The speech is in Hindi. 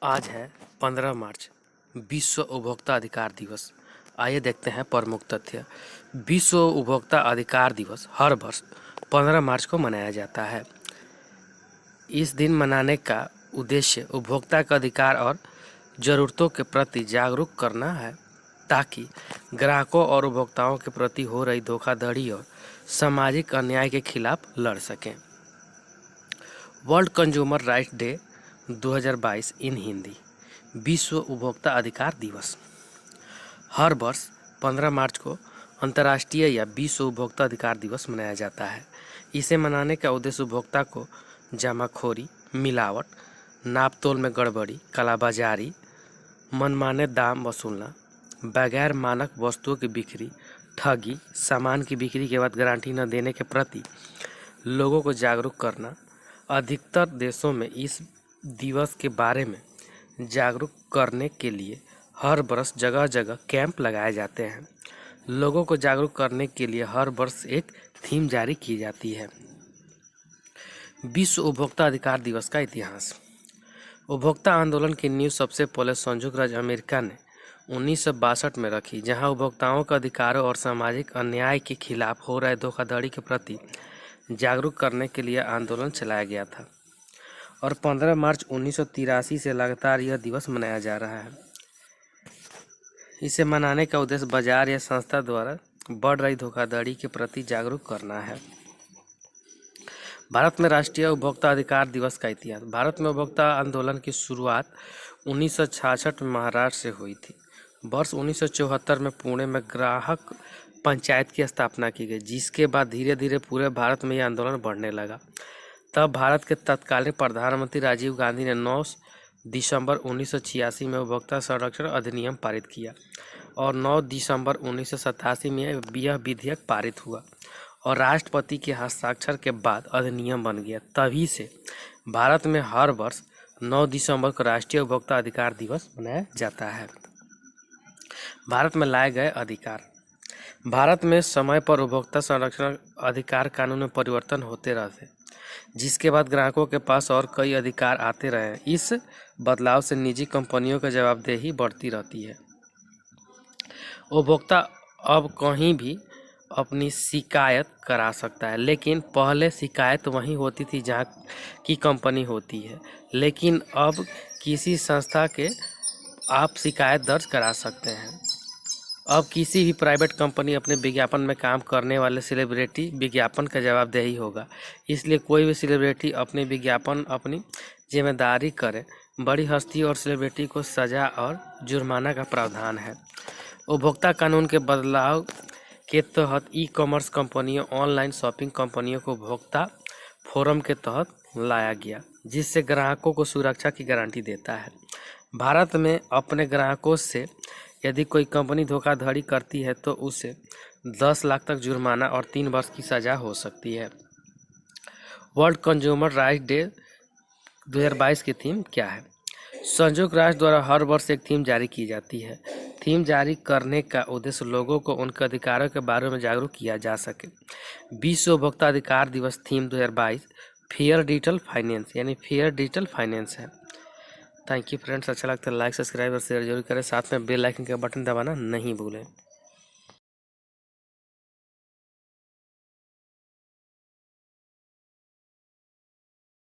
आज है 15 मार्च, विश्व उपभोक्ता अधिकार दिवस। आइए देखते हैं प्रमुख तथ्य। विश्व उपभोक्ता अधिकार दिवस हर वर्ष 15 मार्च को मनाया जाता है। इस दिन मनाने का उद्देश्य उपभोक्ता के अधिकार और ज़रूरतों के प्रति जागरूक करना है, ताकि ग्राहकों और उपभोक्ताओं के प्रति हो रही धोखाधड़ी और सामाजिक अन्याय के खिलाफ लड़ सकें। वर्ल्ड कंज्यूमर राइट्स डे 2022 इन हिंदी। विश्व उपभोक्ता अधिकार दिवस हर वर्ष 15 मार्च को अंतर्राष्ट्रीय या विश्व उपभोक्ता अधिकार दिवस मनाया जाता है। इसे मनाने का उद्देश्य उपभोक्ता को जमाखोरी, मिलावट, नापतोल में गड़बड़ी, कालाबाजारी, मनमाने दाम वसूलना, बगैर मानक वस्तुओं की बिक्री, ठगी, सामान की बिक्री के बाद गारंटी न देने के प्रति लोगों को जागरूक करना। अधिकतर देशों में इस दिवस के बारे में जागरूक करने के लिए हर वर्ष जगह जगह कैंप लगाए जाते हैं। लोगों को जागरूक करने के लिए हर वर्ष एक थीम जारी की जाती है। विश्व उपभोक्ता अधिकार दिवस का इतिहास। उपभोक्ता आंदोलन की नींव सबसे पहले संयुक्त राज्य अमेरिका ने 1962 में रखी, जहां उपभोक्ताओं के अधिकारों और सामाजिक अन्याय के खिलाफ हो रहे धोखाधड़ी के प्रति जागरूक करने के लिए आंदोलन चलाया गया था और 15 मार्च 1983 से लगातार यह दिवस मनाया जा रहा है। इसे मनाने का उद्देश्य बाजार या संस्था द्वारा बढ़ रही धोखाधड़ी के प्रति जागरूक करना है। भारत में राष्ट्रीय उपभोक्ता अधिकार दिवस का इतिहास। भारत में उपभोक्ता आंदोलन की शुरुआत 1966 में महाराष्ट्र से हुई थी। वर्ष 1974 में पुणे में ग्राहक पंचायत की स्थापना की गई, जिसके बाद धीरे धीरे पूरे भारत में यह आंदोलन बढ़ने लगा। तब भारत के तत्कालीन प्रधानमंत्री राजीव गांधी ने 9 दिसंबर 1986 में उपभोक्ता संरक्षण अधिनियम पारित किया और 9 दिसंबर 1987 में यह विधेयक पारित हुआ और राष्ट्रपति के हस्ताक्षर के बाद अधिनियम बन गया। तभी से भारत में हर वर्ष 9 दिसंबर को राष्ट्रीय उपभोक्ता अधिकार दिवस मनाया जाता है। भारत में लाए गए अधिकार। भारत में समय पर उपभोक्ता संरक्षण अधिकार कानून में परिवर्तन होते रहते, जिसके बाद ग्राहकों के पास और कई अधिकार आते रहे। इस बदलाव से निजी कंपनियों की जवाबदेही बढ़ती रहती है। उपभोक्ता अब कहीं भी अपनी शिकायत करा सकता है, लेकिन पहले शिकायत वहीं होती थी जहां की कंपनी होती है, लेकिन अब किसी संस्था के आप शिकायत दर्ज करा सकते हैं। अब किसी भी प्राइवेट कंपनी अपने विज्ञापन में काम करने वाले सेलिब्रिटी विज्ञापन का जवाबदेही होगा, इसलिए कोई भी सेलिब्रिटी अपने विज्ञापन अपनी जिम्मेदारी करे। बड़ी हस्ती और सेलिब्रिटी को सजा और जुर्माना का प्रावधान है। उपभोक्ता कानून के बदलाव के तहत ई-कॉमर्स कंपनियों, ऑनलाइन शॉपिंग कंपनियों को उपभोक्ता फोरम के तहत लाया गया, जिससे ग्राहकों को सुरक्षा की गारंटी देता है। भारत में अपने ग्राहकों से यदि कोई कंपनी धोखाधड़ी करती है तो उसे 10 लाख तक जुर्माना और 3 वर्ष की सजा हो सकती है। वर्ल्ड कंज्यूमर राइट्स डे 2022 की थीम क्या है? संयुक्त राष्ट्र द्वारा हर वर्ष एक थीम जारी की जाती है। थीम जारी करने का उद्देश्य लोगों को उनके अधिकारों के बारे में जागरूक किया जा सके। विश्व उपभोक्ता अधिकार दिवस थीम 2022 फेयर डिजिटल फाइनेंस यानी फेयर डिजिटल फाइनेंस है। Thank you friends. अच्छा लगता है लाइक, सब्सक्राइब और शेयर जरूर करें। साथ में बेल आइकन का बटन दबाना नहीं भूलें।